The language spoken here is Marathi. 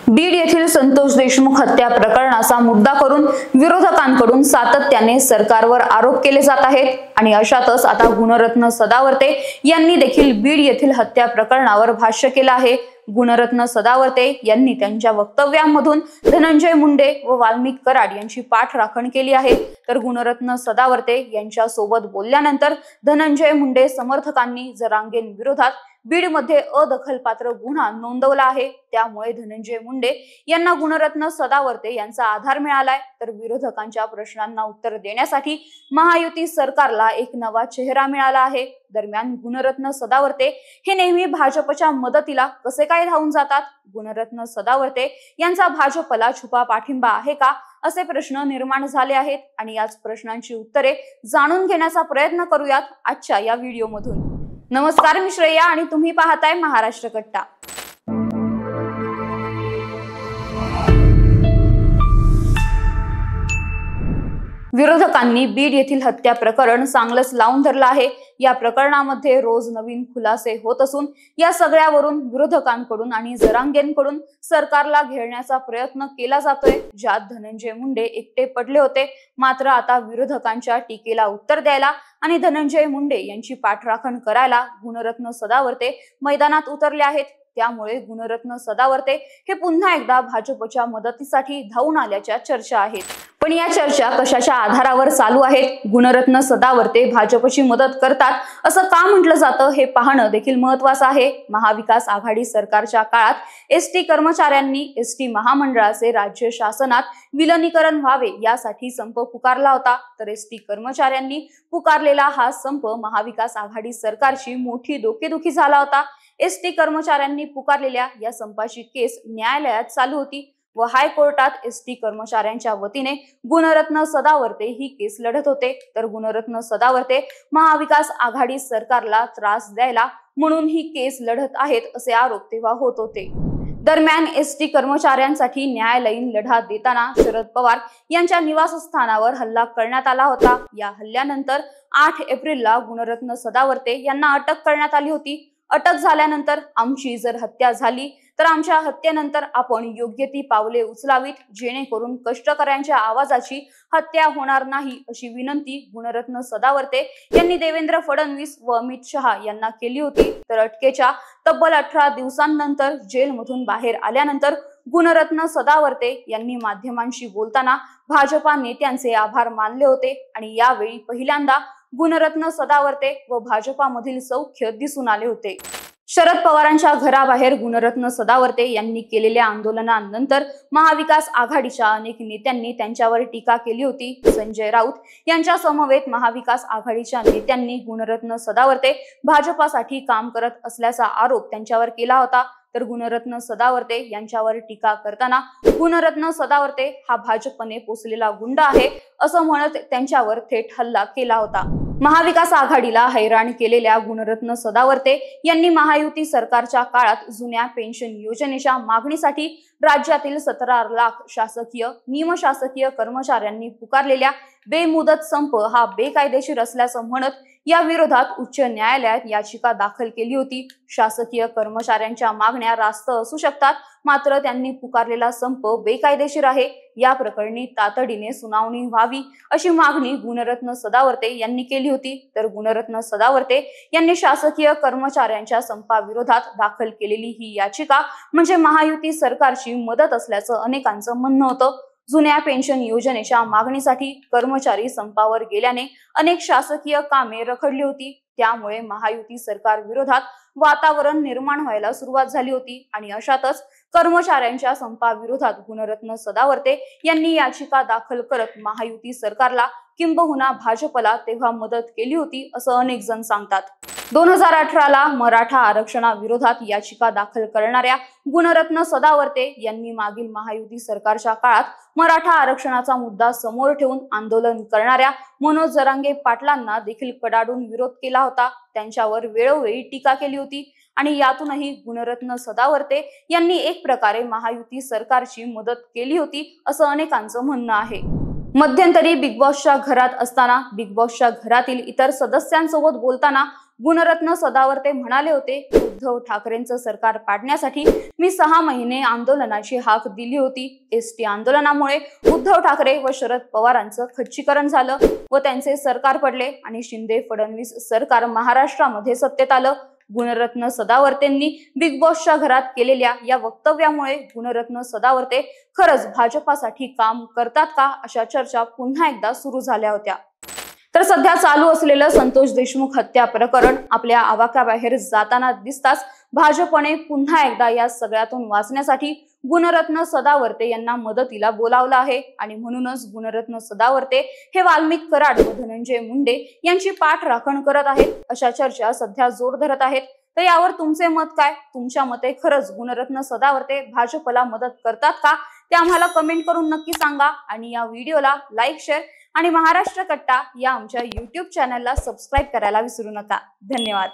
बीड येथील संतोष देशमुख हत्या प्रकरणाचा मुद्दा करून विरोधकांकडून सातत्याने सरकारवर आरोप केले जात आहेत आणि अशातच आता गुणरत्न सदावर्ते यांनी देखील बीड येथील हत्या प्रकरणावर भाष्य केले आहे। गुणरत्न सदावर्ते यांनी त्यांच्या वक्तव्यांमधून धनंजय मुंडे व वाल्मिक कराड यांची पाठराखण केली आहे। तर गुणरत्न सदावर्ते यांच्या सोबत बोलल्यानंतर धनंजय मुंडे समर्थकांनी जरांगें विरोधात बीड मध्ये अदखलपात्र गुन्हा नोंदवला आहे। त्यामुळे धनंजय मुंडे यांना गुणरत्न सदावर्ते यांचा आधार मिळालाय। तर विरोधकांच्या प्रश्नांना उत्तर देण्यासाठी महायुती सरकारला एक नवा चेहरा मिळाला आहे। दरम्यान गुणरत्न सदावर्ते हे नेहमी भाजपच्या मदतीला कसे काय धावून जातात? गुणरत्न सदावर्ते यांचा भाजपला छुपा पाठिंबा आहे का, असे प्रश्न निर्माण झाले आहेत आणि याच प्रश्नांची उत्तरे जाणून घेण्याचा प्रयत्न करूयात आजच्या या व्हिडिओमधून। नमस्कार, मी श्रेया आणि तुम्ही पाहताय महाराष्ट्र कट्टा। विरोधकांनी बीड येथील हत्या प्रकरण चांगलंच लावून धरलं आहे। या प्रकरणामध्ये रोज नवीन खुलासे होत असून या सगळ्यावरून विरोधकांकडून आणि जरांगेंकडून सरकारला घेरण्याचा प्रयत्न केला जातोय, ज्यात धनंजय मुंडे एकटे पडले होते। मात्र आता विरोधकांच्या टीकेला उत्तर द्यायला आणि धनंजय मुंडे यांची पाठराखण करायला गुणरत्न सदावर्ते मैदानात उतरले आहेत। त्यामुळे गुणरत्न सदावर्ते हे पुन्हा एकदा भाजपच्या मदतीसाठी धावून आल्याच्या चर्चा आहेत। पण या चर्चा कशाच्या आधारावर चालू आहेत? गुणरत्न सदावर्ते भाजपची मदत करतात असं का म्हटलं जातं हे पाहणं देखील महत्त्वाचं आहे। महाविकास आघाडी सरकारच्या काळात एसटी कर्मचाऱ्यांनी एसटी महामंडळाचे राज्य शासनात विलीनीकरण व्हावे यासाठी संप पुकारला होता। तर एसटी कर्मचाऱ्यांनी पुकारलेला हा संप महाविकास आघाडी सरकारची मोठी डोकेदुखी झाला होता। एसटी कर्मचाऱ्यांनी पुकारलेल्या या संपाची केस न्यायालयात चालू होती व हायकोर्टात एसटी कर्मचाऱ्यांच्या वतीने गुणरत्न सदावर्ते ही केस लढत होते। तर गुणरत्न सदावर्ते महाविकास आघाडी सरकारला त्रास द्यायला म्हणून ही केस लढत आहेत असे आरोप तेव्हा होत होते। दरम्यान एसटी कर्मचाऱ्यांसाठी न्यायालयीन लढा देताना शरद पवार यांच्या निवासस्थानावर हल्ला करण्यात आला होता। या हल्ल्यानंतर 8 एप्रिलला गुणरत्न सदावर्ते यांना अटक करण्यात आली होती। अटक झाल्यानंतर आमची जर हत्या झाली तर आमच्या हत्येनंतर आपण योग्य ती पावले उचलावीत, जेणेकरून कष्टकऱ्यांच्या आवाजाची हत्या होणार नाही, अशी विनंती गुणरत्न सदावर्ते यांनी देवेंद्र फडणवीस व अमित शहा यांना केली होती। तर अटकेच्या तब्बल 18 दिवसांनंतर जेलमधून बाहेर आल्यानंतर गुणरत्न सदावर्ते यांनी माध्यमांशी बोलताना भाजपा नेत्यांचे आभार मानले होते आणि यावेळी पहिल्यांदा गुणरत्न सदावर्ते व भाजपामधील सौख्य दिसून आले होते। शरद पवारांच्या घराबाहेर गुणरत्न सदावर्ते यांनी केलेल्या आंदोलनानंतर महाविकास आघाडीच्या अनेक नेत्यांनी त्यांच्यावर टीका केली होती। संजय राऊत यांच्या समवेत महाविकास आघाडीच्या नेत्यांनी गुणरत्न सदावर्ते भाजपासाठी काम करत असल्याचा आरोप त्यांच्यावर केला होता। तर गुणरत्न सदावर्ते यांच्यावर टीका करताना गुणरत्न सदावर्ते हा भाजपने पोसलेला गुंड आहे असं म्हणत त्यांच्यावर थेट हल्ला केला होता। महाविकास आघाडीला हैराण केलेल्या गुणरत्न सदावर्ते यांनी महायुती सरकारच्या काळात जुन्या पेन्शन योजनेच्या मागणीसाठी राज्यातील 17 लाख शासकीय निमशासकीय कर्मचाऱ्यांनी पुकारलेल्या बेमुदत संप हा बेकायदेशीर असल्याचं म्हणत या विरोधात उच्च न्यायालयात याचिका दाखल केली होती। शासकीय कर्मचाऱ्यांच्या मागण्या रास्त असू शकतात, मात्र त्यांनी पुकारलेला संप बेकायदेशीर आहे। या प्रकरणी तातडीने सुनावणी व्हावी अशी मागणी गुणरत्न सदावर्ते यांनी केली होती। तर गुणरत्न सदावर्ते यांनी शासकीय कर्मचाऱ्यांच्या संपाविरोधात दाखल केलेली ही याचिका म्हणजे महायुती सरकारची मदत असल्याचं अनेकांचं म्हणणं होतं। जुन्या पेन्शन योजनेच्या मागणीसाठी कर्मचारी संपावर गेल्याने अनेक शासकीय कामे रखडली होती। त्यामुळे महायुती सरकार विरोधात वातावरण निर्माण व्हायला सुरुवात झाली होती आणि अशातच कर्मचाऱ्यांच्या संपाविरोधात गुणरत्न सदावर्ते यांनी याचिका दाखल करत महायुती सरकारला किंबहुना भाजपला तेव्हा मदत केली होती असं अनेक जण सांगतात। 2018ला मराठा आरक्षणाविरोधात याचिका दाखल करणाऱ्या गुणरत्न सदावर्ते यांनी मागील महायुती सरकारच्या काळात मराठा आरक्षणाचा मुद्दा समोर ठेवून आंदोलन करणाऱ्या मनोज जरांगे पाटलांना देखील कडाडून विरोध केला होता। त्यांच्यावर वेळोवेळी टीका केली होती आणि यातूनही गुणरत्न सदावर्ते यांनी एक प्रकारे महायुती सरकारची मदत केली होती असं अनेकांचं म्हणणं आहे। मध्यंतरी बिग बॉसच्या घरात असताना बिग बॉसच्या घरातील इतर सदस्यांसोबत बोलताना गुणरत्न सदावर्ते म्हणाले होते, उद्धव ठाकरेंचं सरकार पाडण्यासाठी मी 6 महिने आंदोलनाची हाक दिली होती. एसटी आंदोलनामुळे उद्धव ठाकरे व शरद पवारांचं खच्चीकरण झालं व त्यांचे सरकार पडले आणि शिंदे फडणवीस सरकार महाराष्ट्रामध्ये सत्तेत आलं. गुणरत्न सदावर्तेंनी बिग बॉसच्या घरात केलेल्या या वक्तव्यामुळे गुणरत्न सदावर्ते खरंच भाजपासाठी काम करतात का, अशा चर्चा पुन्हा एकदा सुरू झाल्या होत्या. तर सध्या चालू असलेलं संतोष देशमुख हत्या प्रकरण आपल्या आवाक्याबाहेर जाताना दिसताच भाजपने पुन्हा एकदा या सगळ्यातून वाचण्यासाठी गुणरत्न सदावर्ते यांना मदतीला बोलावलं आहे आणि म्हणूनच गुणरत्न सदावर्ते हे वाल्मिक कराड व धनंजय मुंडे यांची पाठराखण करत आहेत, अशा चर्चा सध्या जोर धरत आहेत. तर यावर तुमचे मत काय? तुमच्या मते खरंच गुणरत्न सदावर्ते भाजपला मदत करतात का, ते आम्हाला कमेंट करून नक्की सांगा. आणि या व्हिडिओला लाईक, शेअर आणि महाराष्ट्र कट्टा या आमच्या YouTube चॅनलला सबस्क्राईब करायला विसरू नका. धन्यवाद.